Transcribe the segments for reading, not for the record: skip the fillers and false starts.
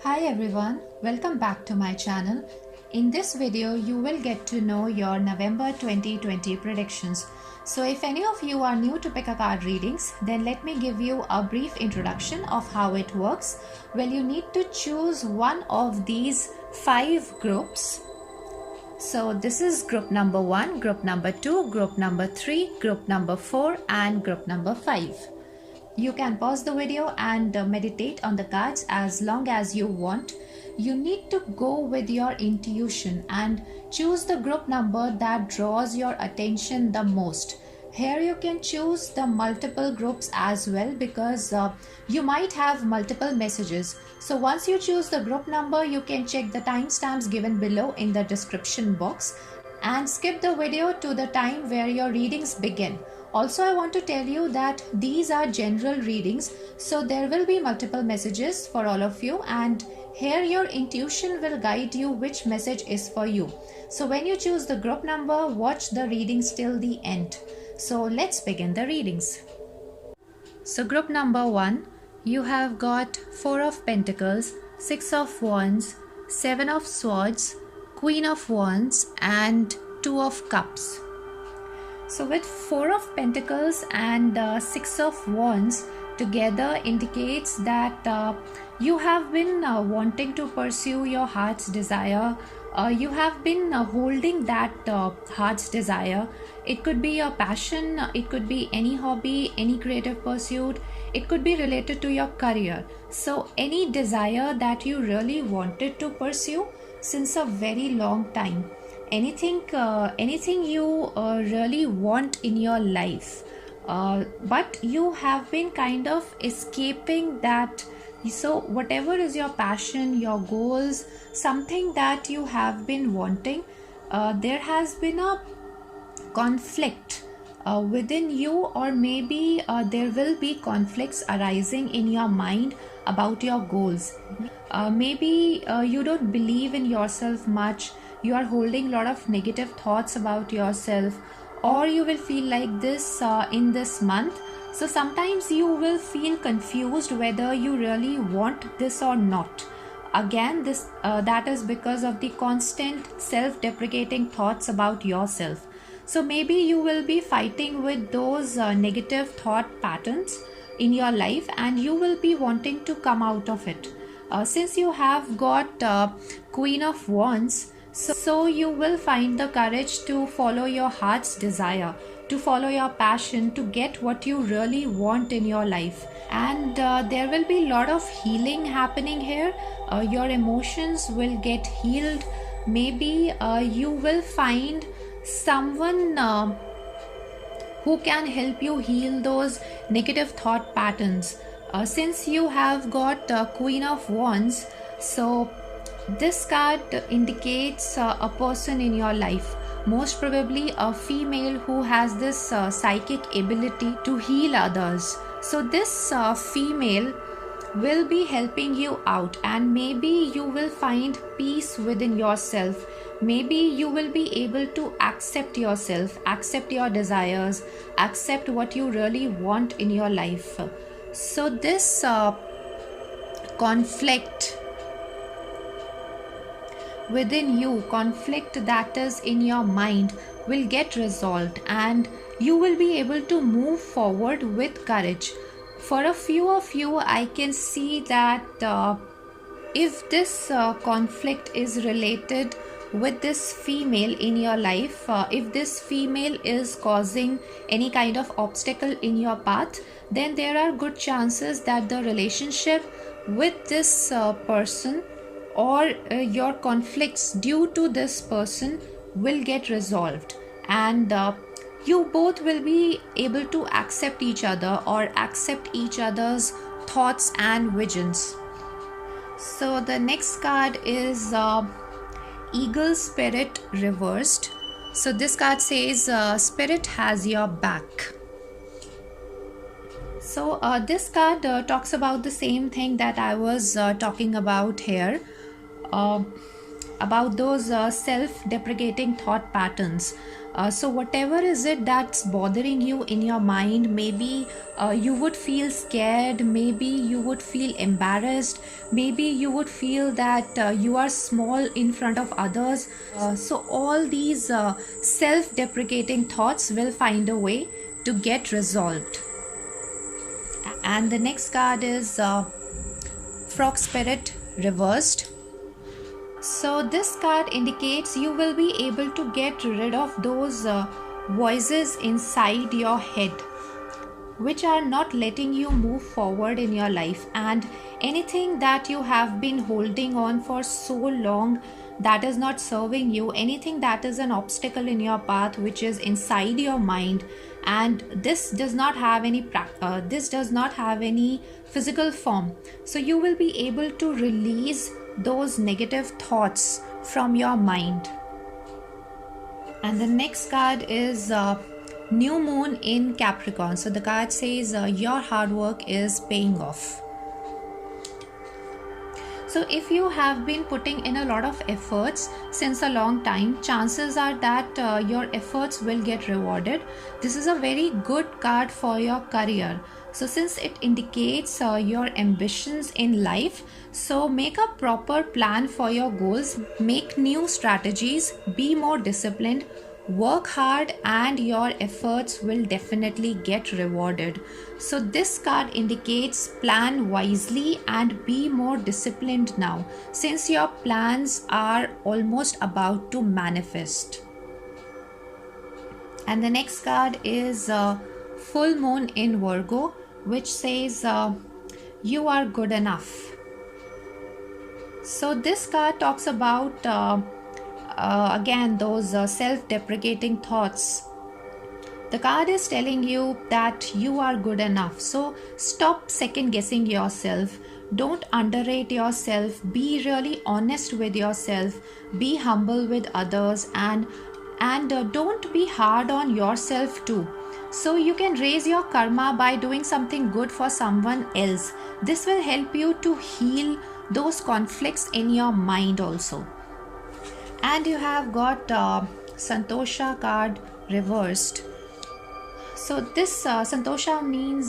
Hi everyone, welcome back to my channel. In this video, you will get to know your November 2020 predictions. So if any of you are new to pick a card readings, then let me give you a brief introduction of how it works. Well, you need to choose one of these 5 groups. So this is group number 1, group number 2, group number 3, group number 4 and group number 5. You can pause the video and meditate on the cards as long as you want. You need to go with your intuition and choose the group number that draws your attention the most. Here you can choose the multiple groups as well because you might have multiple messages. So once you choose the group number, you can check the timestamps given below in the description box and skip the video to the time where your readings begin. Also, I want to tell you that these are general readings, so there will be multiple messages for all of you, and here your intuition will guide you which message is for you. So when you choose the group number, watch the readings till the end. So let's begin the readings. So group number 1, you have got 4 of Pentacles, 6 of Wands, 7 of Swords, Queen of Wands and 2 of Cups. So with 4 of Pentacles and 6 of Wands together indicates that you have been wanting to pursue your heart's desire. You have been holding that heart's desire. It could be your passion, it could be any hobby, any creative pursuit, it could be related to your career. So any desire that you really wanted to pursue since a very long time. Anything you really want in your life, but you have been kind of escaping that. So whatever is your passion, your goals, something that you have been wanting, there has been a conflict within you, or maybe there will be conflicts arising in your mind about your goals. Maybe you don't believe in yourself much. You are holding a lot of negative thoughts about yourself, or you will feel like this in this month. So sometimes you will feel confused whether you really want this or not. Again, that is because of the constant self-deprecating thoughts about yourself. So maybe you will be fighting with those negative thought patterns in your life, and you will be wanting to come out of it. Since you have got Queen of Wands, so you will find the courage to follow your heart's desire, to follow your passion, to get what you really want in your life. And there will be a lot of healing happening here. Your emotions will get healed. Maybe you will find someone who can help you heal those negative thought patterns. Since you have got Queen of Wands, so this card indicates a person in your life, most probably a female who has this psychic ability to heal others. So this female will be helping you out, and maybe you will find peace within yourself. Maybe you will be able to accept yourself, accept your desires, accept what you really want in your life. So this conflict within you, conflict that is in your mind, will get resolved, and you will be able to move forward with courage. For a few of you, I can see that if this conflict is related with this female in your life, if this female is causing any kind of obstacle in your path, then there are good chances that the relationship with this person or your conflicts due to this person will get resolved, and you both will be able to accept each other or accept each other's thoughts and visions. So the next card is Eagle Spirit reversed. So this card says Spirit has your back. So this card talks about the same thing that I was talking about here. about those self-deprecating thought patterns. So whatever is it that's bothering you in your mind, maybe you would feel scared, maybe you would feel embarrassed, maybe you would feel that you are small in front of others. So all these self-deprecating thoughts will find a way to get resolved. And the next card is Frog Spirit reversed. So this card indicates you will be able to get rid of those voices inside your head which are not letting you move forward in your life, and anything that you have been holding on for so long that is not serving you, anything that is an obstacle in your path which is inside your mind, and this does not have any physical form. So you will be able to release those negative thoughts from your mind. And the next card is New Moon in Capricorn. So the card says your hard work is paying off. So if you have been putting in a lot of efforts since a long time, chances are that your efforts will get rewarded. This is a very good card for your career. So since it indicates your ambitions in life, so make a proper plan for your goals, make new strategies, be more disciplined, work hard, and your efforts will definitely get rewarded. So this card indicates plan wisely and be more disciplined now, since your plans are almost about to manifest. And the next card is Full Moon in Virgo, which says you are good enough. So this card talks about again those self-deprecating thoughts. The card is telling you that you are good enough. So stop second guessing yourself. Don't underrate yourself. Be really honest with yourself. Be humble with others, and don't be hard on yourself too. So you can raise your karma by doing something good for someone else. This will help you to heal those conflicts in your mind also. And you have got Santosha card reversed. So this Santosha means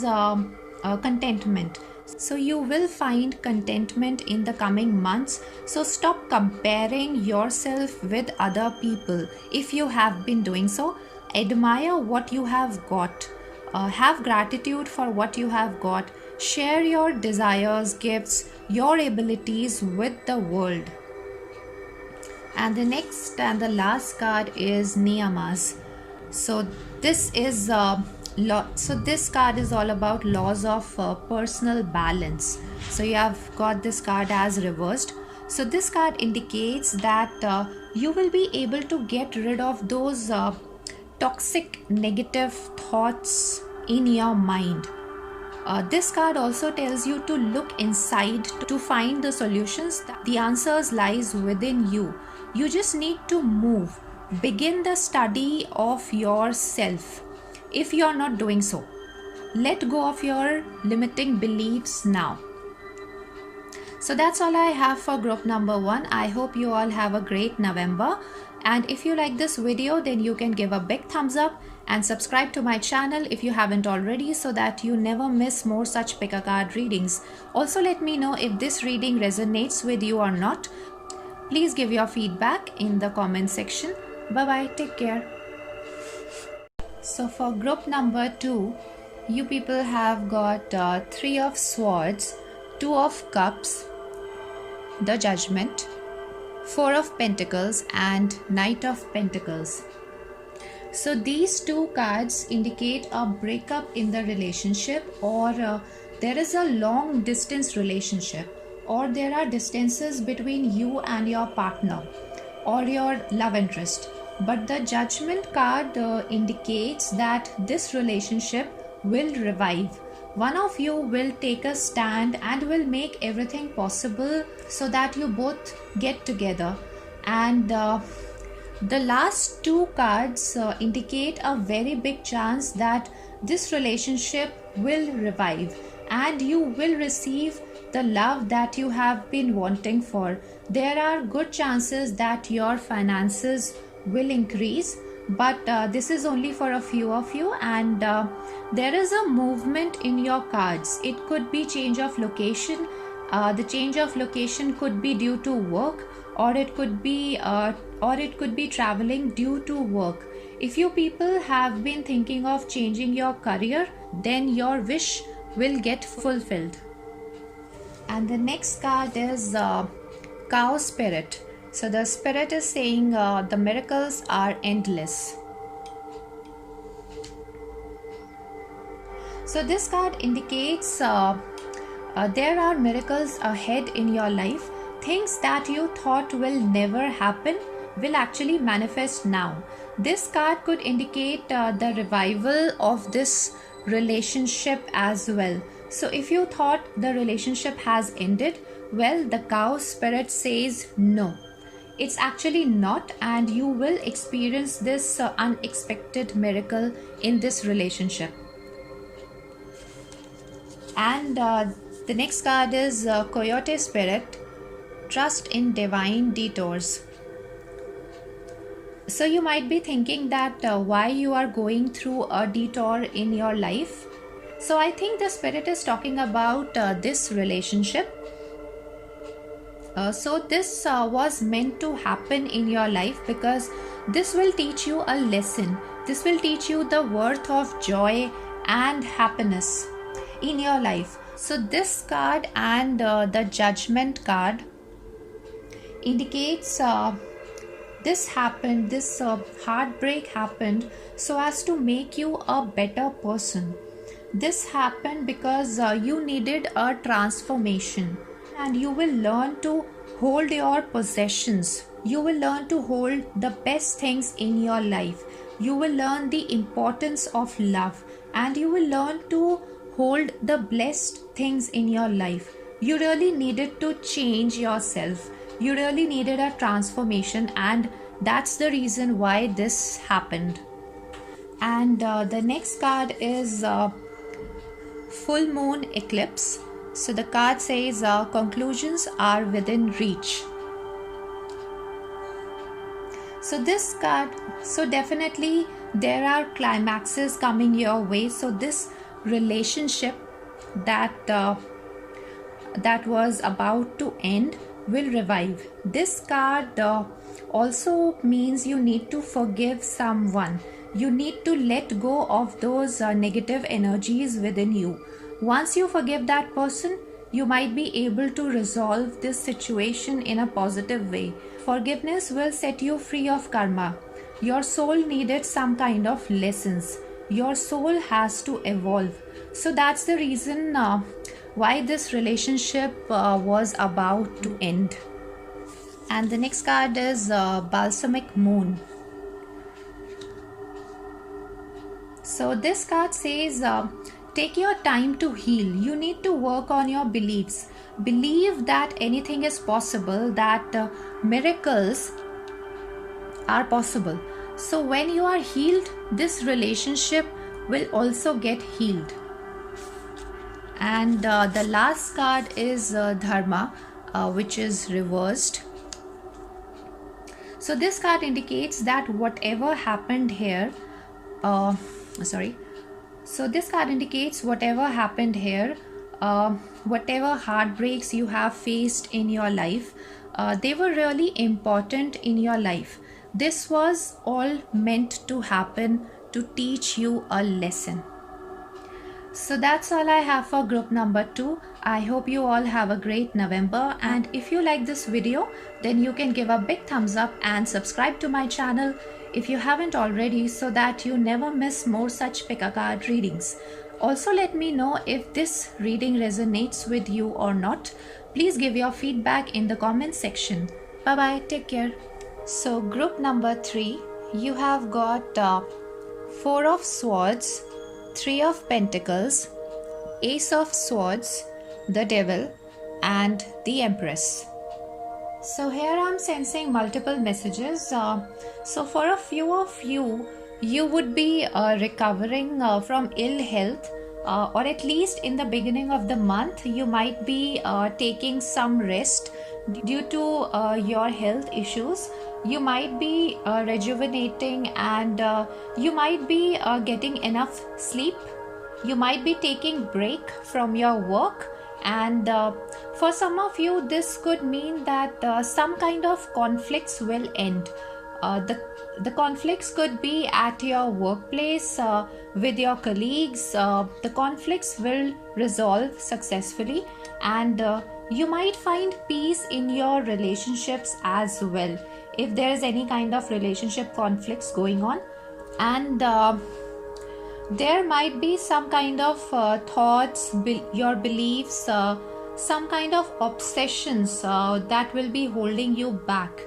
contentment. So you will find contentment in the coming months. So stop comparing yourself with other people. If you have been doing so, admire what you have got. Have gratitude for what you have got. Share your desires, gifts, your abilities with the world. And the next and the last card is Niyamas. So this is this card is all about laws of personal balance. So you have got this card as reversed. So this card indicates that you will be able to get rid of those toxic negative thoughts in your mind. This card also tells you to look inside to find the solutions. The answers lies within you. You just need to move. Begin the study of yourself. If you are not doing so, let go of your limiting beliefs now. So that's all I have for group number 1. I hope you all have a great November. And if you like this video, then you can give a big thumbs up and subscribe to my channel if you haven't already, so that you never miss more such pick a card readings. Also let me know if this reading resonates with you or not. Please give your feedback in the comment section. Bye bye, take care. So for group number 2, you people have got 3 of Swords, 2 of Cups, the Judgment, 4 of Pentacles, and Knight of Pentacles. So these 2 cards indicate a breakup in the relationship, or there is a long distance relationship, or there are distances between you and your partner or your love interest. But the Judgment card indicates that this relationship will revive. One of you will take a stand and will make everything possible so that you both get together. And the last 2 cards indicate a very big chance that this relationship will revive and you will receive the love that you have been wanting for. There are good chances that your finances will increase, but this is only for a few of you, and there is a movement in your cards. It could be change of location. The change of location could be due to work, or it could be traveling due to work. If you people have been thinking of changing your career, then your wish will get fulfilled. And the next card is Cow Spirit. So the spirit is saying the miracles are endless. So this card indicates there are miracles ahead in your life. Things that you thought will never happen will actually manifest now. This card could indicate the revival of this relationship as well. So if you thought the relationship has ended, well, the Cow Spirit says no. It's actually not, and you will experience this unexpected miracle in this relationship. And the next card is Coyote Spirit. Trust in divine detours. So you might be thinking that why you are going through a detour in your life. So I think the spirit is talking about this relationship. So this was meant to happen in your life because this will teach you a lesson. This will teach you the worth of joy and happiness in your life. So this card and the Judgment card indicates this happened, this heartbreak happened so as to make you a better person. This happened because you needed a transformation, and you will learn to hold your possessions. You will learn to hold the best things in your life. You will learn the importance of love, and you will learn to hold the blessed things in your life. You really needed to change yourself. You really needed a transformation, and that's the reason why this happened. And the next card is Full Moon Eclipse. So the card says conclusions are within reach. So this card, so definitely there are climaxes coming your way. So this relationship that was about to end will revive. This card also means you need to forgive someone. You need to let go of those negative energies within you. Once you forgive that person, you might be able to resolve this situation in a positive way. Forgiveness will set you free of karma. Your soul needed some kind of lessons. Your soul has to evolve. So that's the reason why this relationship was about to end. And the next card is Balsamic Moon. So this card says take your time to heal. You need to work on your beliefs. Believe that anything is possible, that miracles are possible. So when you are healed, this relationship will also get healed. And the last card is Dharma, which is reversed. So this card indicates that whatever happened here, so this card indicates whatever happened here, whatever heartbreaks you have faced in your life, they were really important in your life. This was all meant to happen to teach you a lesson. So that's all I have for group number 2. I hope you all have a great November, and if you like this video, then you can give a big thumbs up and subscribe to my channel if you haven't already, so that you never miss more such pick a card readings. Also, let me know if this reading resonates with you or not. Please give your feedback in the comment section. Bye bye, take care. So group number 3, you have got 4 of Swords, 3 of Pentacles, Ace of Swords, the Devil, and the Empress. So here I'm sensing multiple messages. So for a few of you, you would be recovering from ill health, or at least in the beginning of the month, you might be taking some rest due to your health issues. You might be rejuvenating, and you might be getting enough sleep. You might be taking break from your work, and for some of you this could mean that some kind of conflicts will end. The conflicts could be at your workplace, with your colleagues. The conflicts will resolve successfully, and you might find peace in your relationships as well, if there is any kind of relationship conflicts going on. And there might be some kind of thoughts, your beliefs, some kind of obsessions that will be holding you back.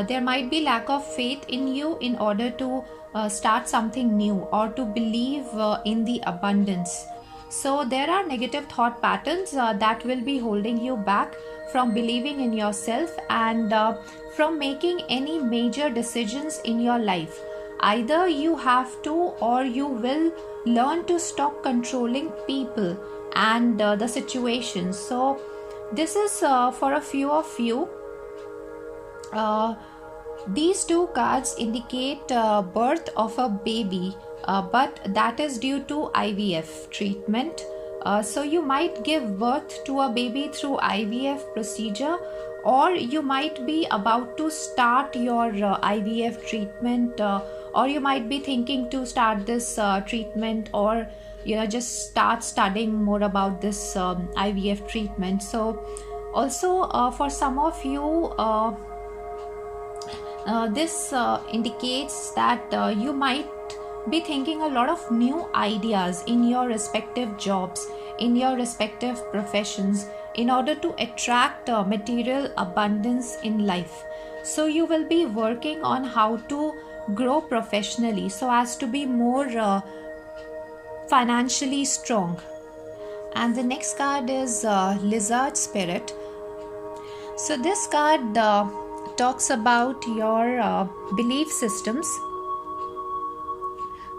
There might be lack of faith in you in order to start something new, or to believe in the abundance. So there are negative thought patterns that will be holding you back from believing in yourself, and from making any major decisions in your life. Either you have to, or you will learn to stop controlling people and the situations. So this is for a few of you. These two cards indicate birth of a baby, but that is due to IVF treatment. So you might give birth to a baby through IVF procedure, or you might be about to start your IVF treatment, or you might be thinking to start this treatment, or just start studying more about this IVF treatment. So also for some of you, this indicates that you might be thinking a lot of new ideas in your respective jobs, in your respective professions, in order to attract material abundance in life. So you will be working on how to grow professionally so as to be more financially strong. And the next card is Lizard Spirit. So this card talks about your belief systems.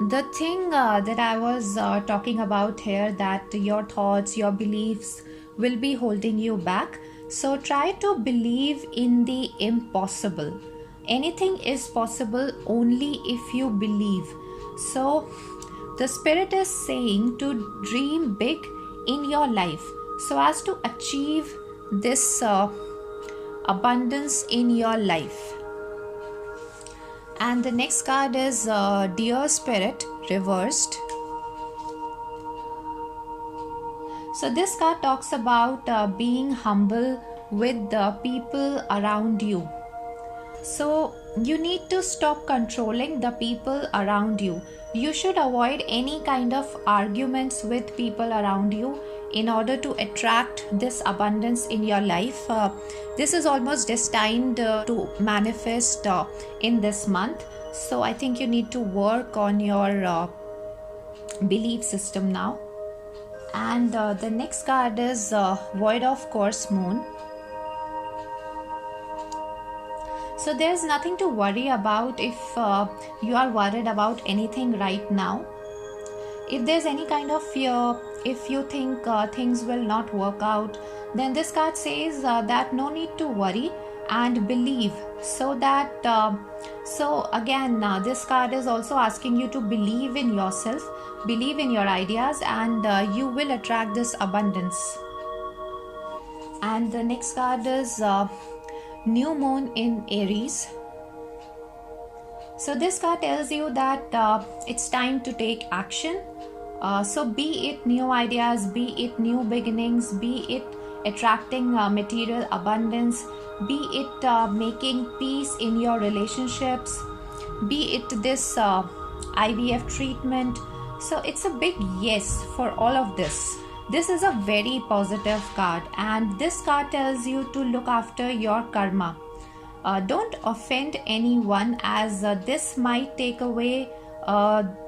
The thing that I was talking about here, that your thoughts, your beliefs will be holding you back. So try to believe in the impossible. Anything is possible only if you believe. So the spirit is saying to dream big in your life so as to achieve this abundance in your life. And the next card is Dear Spirit reversed. So this card talks about being humble with the people around you. So you need to stop controlling the people around you. You should avoid any kind of arguments with people around you in order to attract this abundance in your life. This is almost destined to manifest in this month. So I think you need to work on your belief system now. And the next card is Void of Course Moon. So there's nothing to worry about if you are worried about anything right now. If there's any kind of fear, if you think things will not work out, then this card says that no need to worry and believe. So that so again this card is also asking you to believe in yourself, believe in your ideas, and you will attract this abundance. And the next card is New Moon in Aries. So this card tells you that it's time to take action. So be it new ideas, be it new beginnings, be it attracting material abundance, be it making peace in your relationships, be it this IVF treatment. So it's a big yes for all of this. This is a very positive card, and this card tells you to look after your karma. Don't offend anyone, as this might take away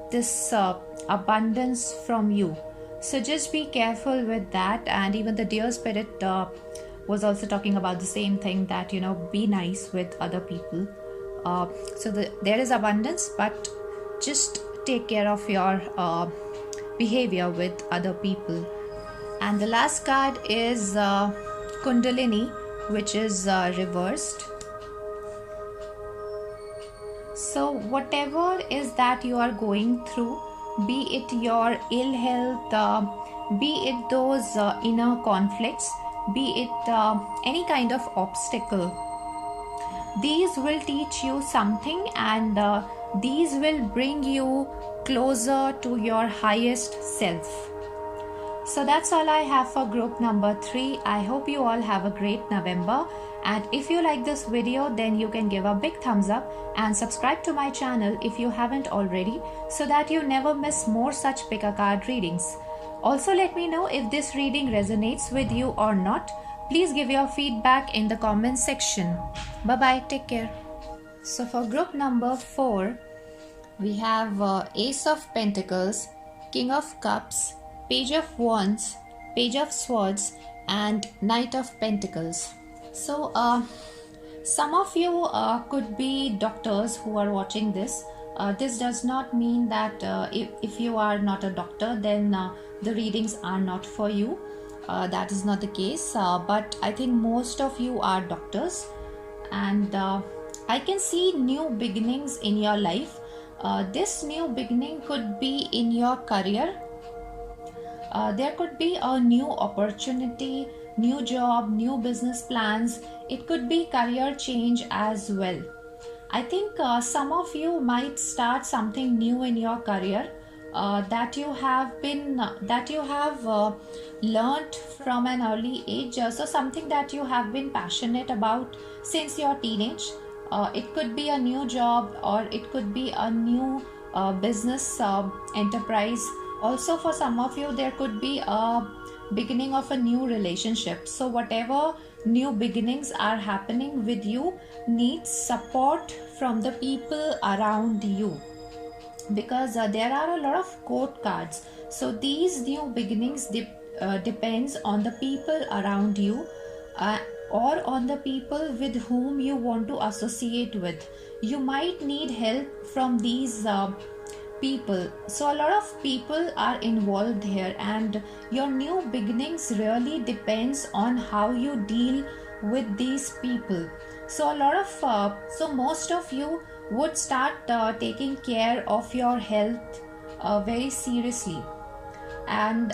this abundance from you. So just be careful with that. And even the Dear Spirit was also talking about the same thing, that be nice with other people. So there is abundance, but just take care of your behavior with other people. And the last card is Kundalini, which is reversed. So whatever is that you are going through, be it your ill health, be it those inner conflicts, be it any kind of obstacle, these will teach you something, and these will bring you closer to your highest self. So that's all I have for group number 3. I hope you all have a great November, and if you like this video, then you can give a big thumbs up and subscribe to my channel if you haven't already, so that you never miss more such pick a card readings. Also, let me know if this reading resonates with you or not. Please give your feedback in the comment section. Bye bye, take care. So for group number 4, we have Ace of Pentacles, King of Cups, Page of Wands, Page of Swords, and Knight of Pentacles. So some of you could be doctors who are watching this. This does not mean that if you are not a doctor, then the readings are not for you. That is not the case, but I think most of you are doctors, and I can see new beginnings in your life. This new beginning could be in your career. There could be a new opportunity, new job, new business plans. It could be career change as well. I think some of you might start something new in your career that you have learned from an early age. So something that you have been passionate about since your teenage. It could be a new job, or it could be a new business enterprise. Also, for some of you, there could be a beginning of a new relationship. So whatever new beginnings are happening with you needs support from the people around you, because there are a lot of court cards. So these new beginnings depends on the people around you, or on the people with whom you want to associate with. You might need help from these people. So a lot of people are involved here, and your new beginnings really depends on how you deal with these people. So most of you would start taking care of your health very seriously, and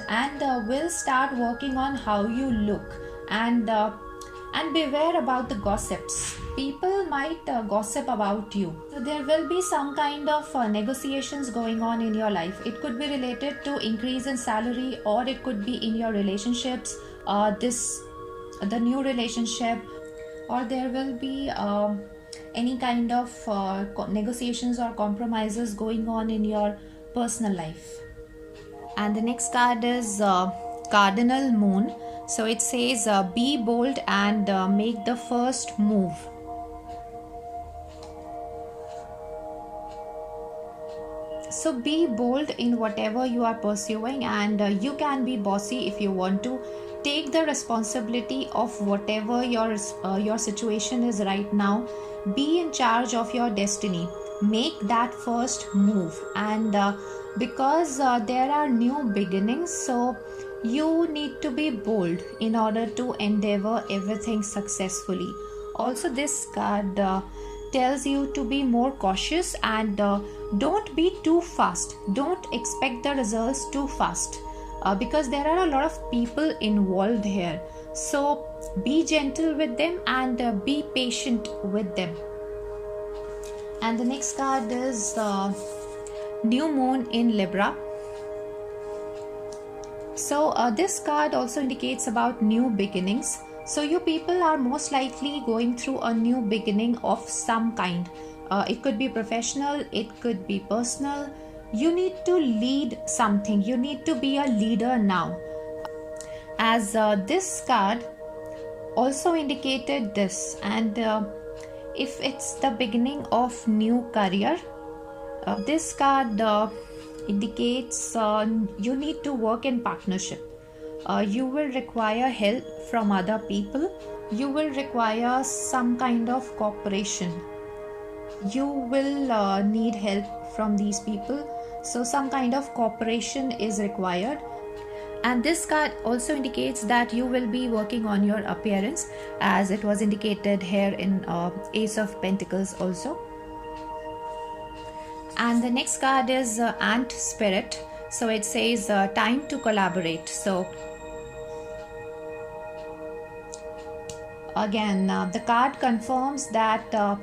will start working on how you look, and beware about the gossips. People might gossip about you. So there will be some kind of negotiations going on in your life. It could be related to increase in salary, or it could be in your relationships, the new relationship, or there will be any kind of negotiations or compromises going on in your personal life. And the next card is Cardinal Moon. So it says be bold and make the first move. So be bold in whatever you are pursuing, and you can be bossy if you want to. Take the responsibility of whatever your situation is right now. Be in charge of your destiny. Make that first move, and because there are new beginnings, so you need to be bold in order to endeavor everything successfully. Also, this card tells you to be more cautious, and don't be too fast. Don't expect the results too fast, because there are a lot of people involved here. So be gentle with them, and be patient with them. And the next card is New Moon in Libra. So this card also indicates about new beginnings. So you people are most likely going through a new beginning of some kind. It could be professional, it could be personal. You need to lead something. You need to be a leader now. As this card also indicated this, and if it's the beginning of new career, this card indicates you need to work in partnership. You will require help from other people. You will require some kind of cooperation. You will need help from these people. So some kind of cooperation is required. And this card also indicates that you will be working on your appearance, as it was indicated here in Ace of Pentacles also. And the next card is Ant Spirit. So it says time to collaborate. So again, the card confirms that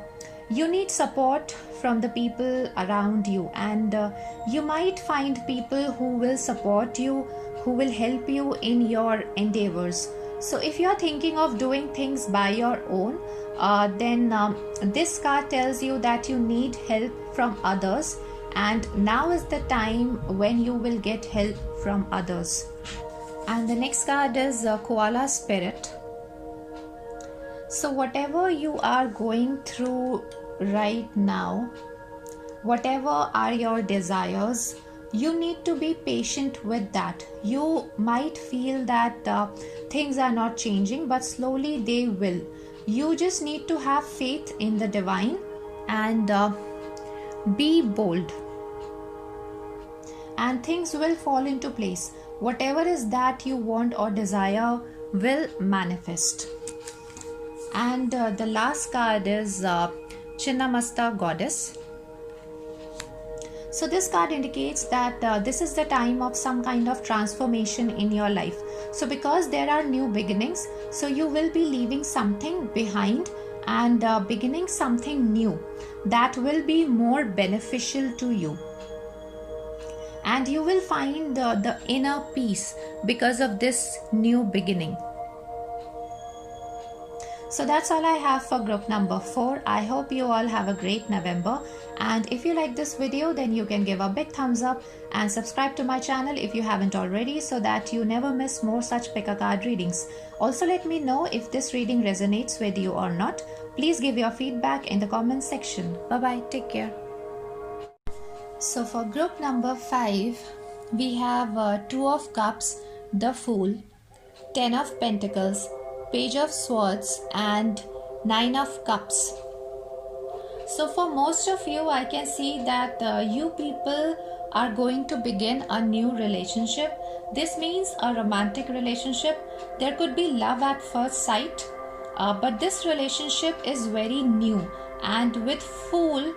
you need support from the people around you, and you might find people who will support you, who will help you in your endeavors. So if you are thinking of doing things by your own, then this card tells you that you need help from others, and now is the time when you will get help from others. And the next card is Koala Spirit. So whatever you are going through right now, whatever are your desires, you need to be patient with that. You might feel that things are not changing, but slowly they will. You just need to have faith in the divine and be bold, and things will fall into place. Whatever is that you want or desire will manifest. And the last card is Chinnamasta Goddess. So this card indicates that this is the time of some kind of transformation in your life. So because there are new beginnings, so you will be leaving something behind and beginning something new that will be more beneficial to you. And you will find the inner peace because of this new beginning. So that's all I have for group number 4. I hope you all have a great November. And if you like this video, then you can give a big thumbs up and subscribe to my channel if you haven't already, so that you never miss more such pick a card readings. Also let me know if this reading resonates with you or not. Please give your feedback in the comment section. Bye bye. Take care. So for group number 5, we have 2 of Cups, the Fool, 10 of Pentacles, Page of Swords, and 9 of Cups. So for most of you, I can see that you people are going to begin a new relationship. This means a romantic relationship. There could be love at first sight, but this relationship is very new. And with Fool,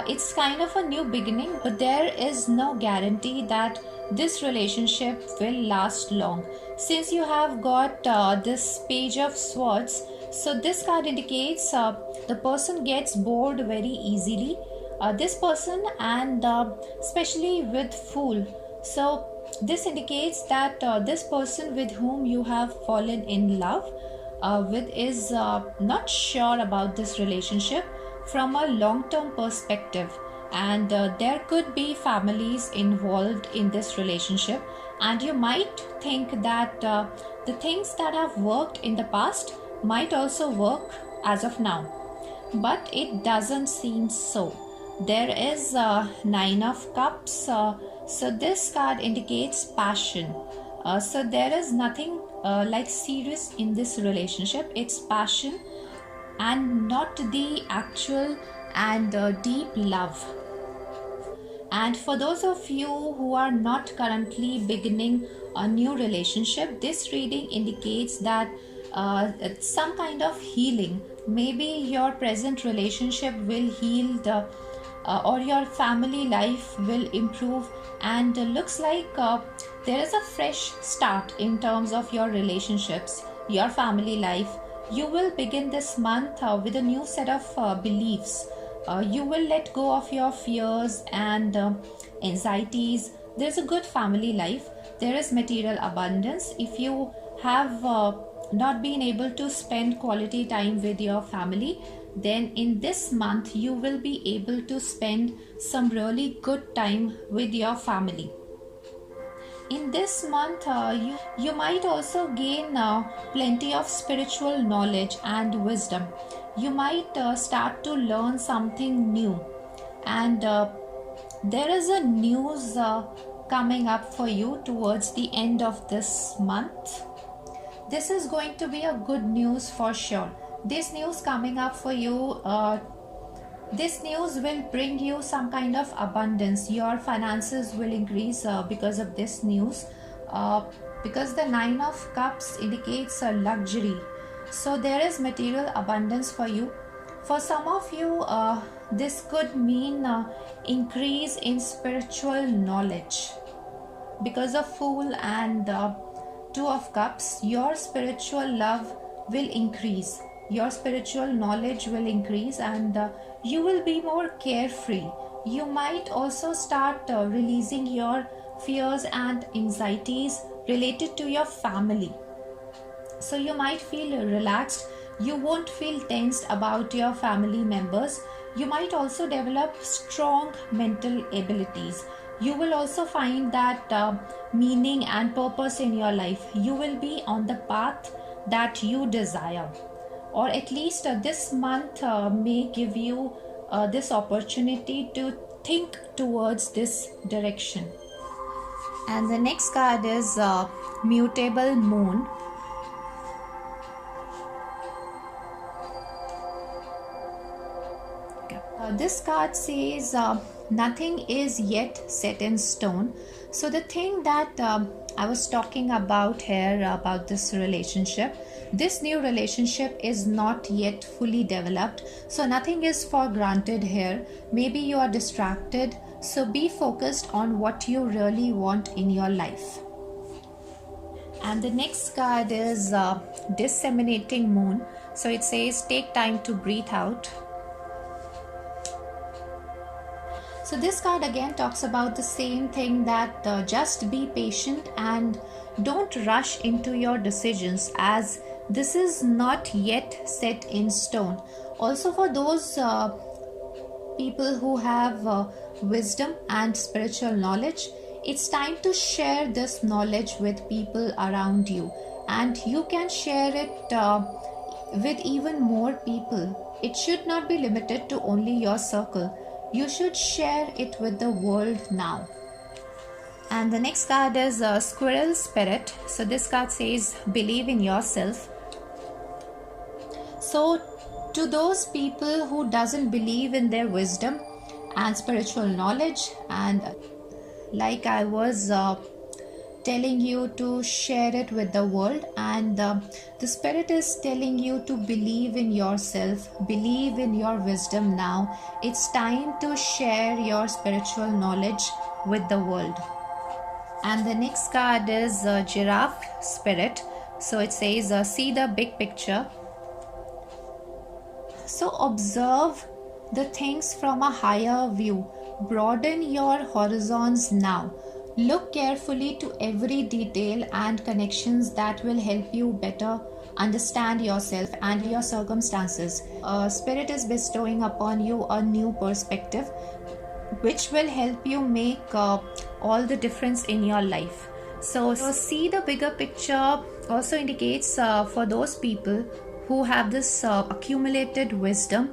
it's kind of a new beginning, but there is no guarantee that this relationship will last long. Since you have got this Page of Swords, so this card indicates the person gets bored very easily. This person, and especially with Fool, so this indicates that this person with whom you have fallen in love with is not sure about this relationship from a long-term perspective, and there could be families involved in this relationship, and you might think that the things that have worked in the past might also work as of now, but it doesn't seem so. There is 9 of Cups, so this card indicates passion. So there is nothing like serious in this relationship. It's passion and not the actual and deep love. And for those of you who are not currently beginning a new relationship, this reading indicates that some kind of healing, maybe your present relationship will heal or your family life will improve, and looks like there is a fresh start in terms of your relationships, your family life. You will begin this month with a new set of beliefs. You will let go of your fears and anxieties. There's a good family life. There is material abundance. If you have not been able to spend quality time with your family, then in this month you will be able to spend some really good time with your family. In this month, you might also gain plenty of spiritual knowledge and wisdom. You might start to learn something new, and there is a news coming up for you towards the end of this month. This is going to be a good news for sure. This news coming up for you This news will bring you some kind of abundance. Your finances will increase because of this news. Because the Nine of Cups indicates a luxury. So there is material abundance for you. For some of you, this could mean increase in spiritual knowledge. Because of Fool and Two of Cups, your spiritual love will increase. Your spiritual knowledge will increase, and you will be more carefree. You might also start releasing your fears and anxieties related to your family. So you might feel relaxed. You won't feel tensed about your family members. You might also develop strong mental abilities. You will also find that meaning and purpose in your life. You will be on the path that you desire, or at least this month may give you this opportunity to think towards this direction. And the next card is Mutable Moon. This card says nothing is yet set in stone. So the thing that I was talking about here about this relationship, this new relationship is not yet fully developed. So nothing is for granted here. Maybe you are distracted. So be focused on what you really want in your life. And the next card is Disseminating Moon. So it says take time to breathe out. So this card again talks about the same thing, that just be patient and don't rush into your decisions, as this is not yet set in stone. Also for those people who have wisdom and spiritual knowledge, it's time to share this knowledge with people around you, and you can share it with even more people. It should not be limited to only your circle. You should share it with the world now. And the next card is Squirrel Spirit. So this card says believe in yourself. So to those people who doesn't believe in their wisdom and spiritual knowledge, and like I was telling you to share it with the world, and the spirit is telling you to believe in yourself, believe in your wisdom now. It's time to share your spiritual knowledge with the world. And the next card is Giraffe Spirit. So it says see the big picture. So observe the things from a higher view. Broaden your horizons now. Look carefully to every detail and connections that will help you better understand yourself and your circumstances. Spirit is bestowing upon you a new perspective, which will help you make all the difference in your life. So see the bigger picture also indicates for those people who have this accumulated wisdom.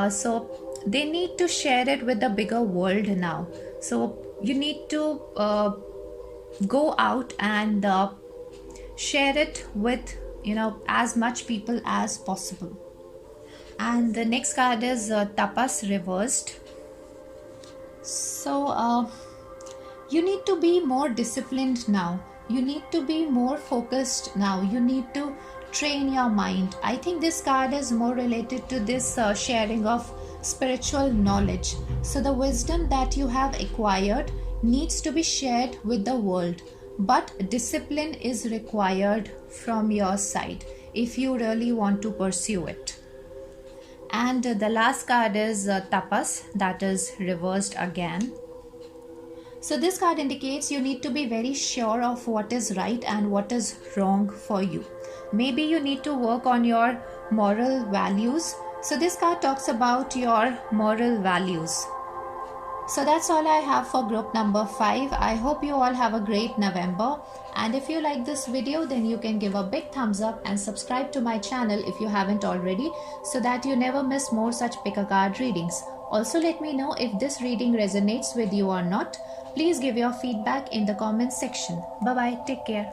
So they need to share it with the bigger world now. So you need to go out and share it with as much people as possible. And the next card is Tapas reversed. So you need to be more disciplined now. You need to be more focused now. You need to train your mind. I think this card is more related to this sharing of spiritual knowledge. So the wisdom that you have acquired needs to be shared with the world, but discipline is required from your side if you really want to pursue it. And the last card is Tapas, that is reversed again. So this card indicates you need to be very sure of what is right and what is wrong for you. Maybe you need to work on your moral values. So this card talks about your moral values. So that's all I have for group number 5. I hope you all have a great November. And if you like this video, then you can give a big thumbs up and subscribe to my channel if you haven't already, so that you never miss more such pick a card readings. Also let me know if this reading resonates with you or not. Please give your feedback in the comments section. Bye bye. Take care.